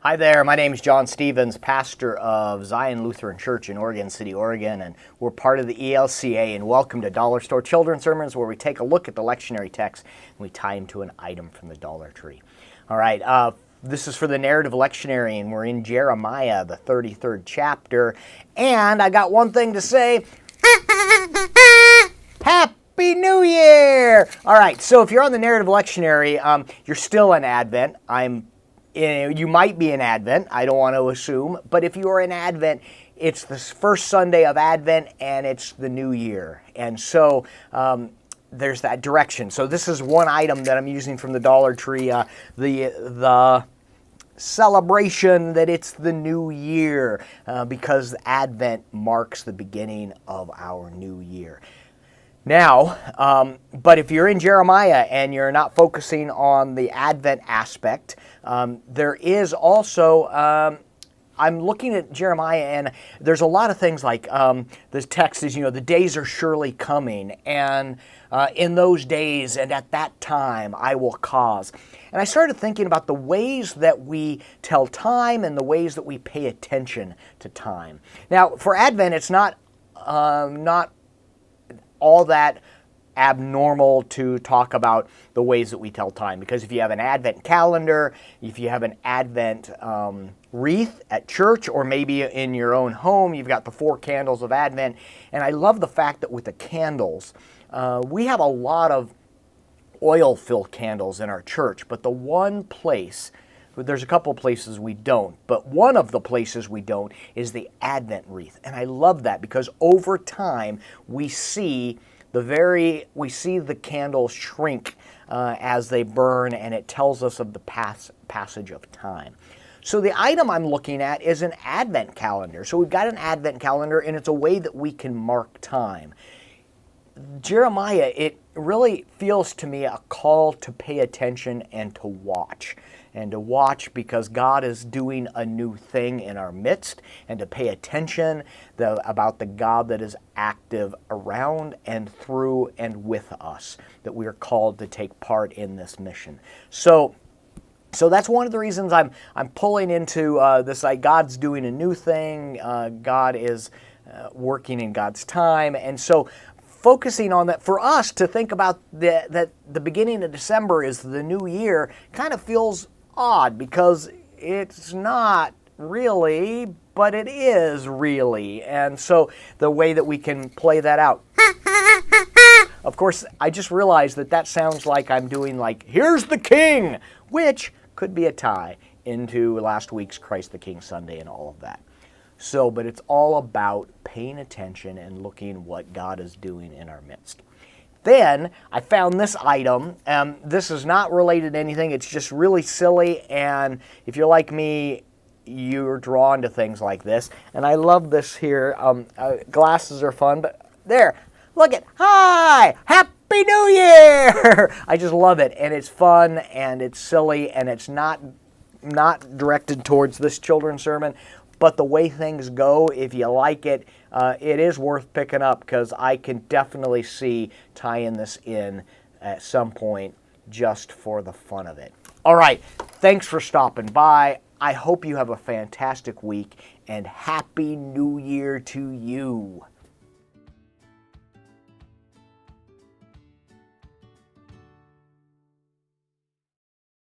Hi there, my name is John Stevens, pastor of Zion Lutheran Church in Oregon City, Oregon, and we're part of the ELCA, and welcome to Dollar Store Children's Sermons, where we take a look at the lectionary text and we tie them to an item from the Dollar Tree. All right, this is for the narrative lectionary, and we're in Jeremiah, the 33rd chapter, and I got one thing to say. Happy New Year! All right, so if you're on the narrative lectionary, you're still in Advent. You might be in Advent, I don't want to assume, but if you are in Advent, it's the first Sunday of Advent and it's the new year. And so there's that direction. So this is one item that I'm using from the Dollar Tree, the celebration that it's the new year, because Advent marks the beginning of our new year. Now, but if you're in Jeremiah and you're not focusing on the Advent aspect, there is also, I'm looking at Jeremiah and there's a lot of things like this text is, the days are surely coming, and in those days and at that time I will cause. And I started thinking about the ways that we tell time and the ways that we pay attention to time. Now, for Advent, it's not all that abnormal to talk about the ways that we tell time, because if you have an Advent calendar, if you have an Advent wreath at church, or maybe in your own home, you've got the 4 candles of Advent. And I love the fact that with the candles, we have a lot of oil-filled candles in our church, but the one place, there's a couple places we don't, but one of the places we don't is the Advent wreath. And I love that because over time we see the candles shrink as they burn, and it tells us of the passage of time. So the item I'm looking at is an Advent calendar. So we've got an Advent calendar, and it's a way that we can mark time. Jeremiah, it really feels to me a call to pay attention and to watch. And to watch because God is doing a new thing in our midst, and to pay attention about the God that is active around and through and with us, that we are called to take part in this mission. So that's one of the reasons I'm pulling into this, like God's doing a new thing, God is working in God's time, and so focusing on that, for us to think about that the beginning of December is the new year kind of feels odd, because it's not really, but it is really. And so the way that we can play that out. Of course, I just realized that sounds like I'm doing like, here's the king, which could be a tie into last week's Christ the King Sunday and all of that. So, but it's all about paying attention and looking what God is doing in our midst. Then I found this item. This is not related to anything. It's just really silly, and if you're like me, you're drawn to things like this. And I love this here. Glasses are fun, but there, look at, hi, Happy New Year! I just love it, and it's fun, and it's silly, and it's not directed towards this children's sermon. But the way things go, if you like it, it is worth picking up, because I can definitely see tying this in at some point just for the fun of it. All right, thanks for stopping by. I hope you have a fantastic week, and Happy New Year to you.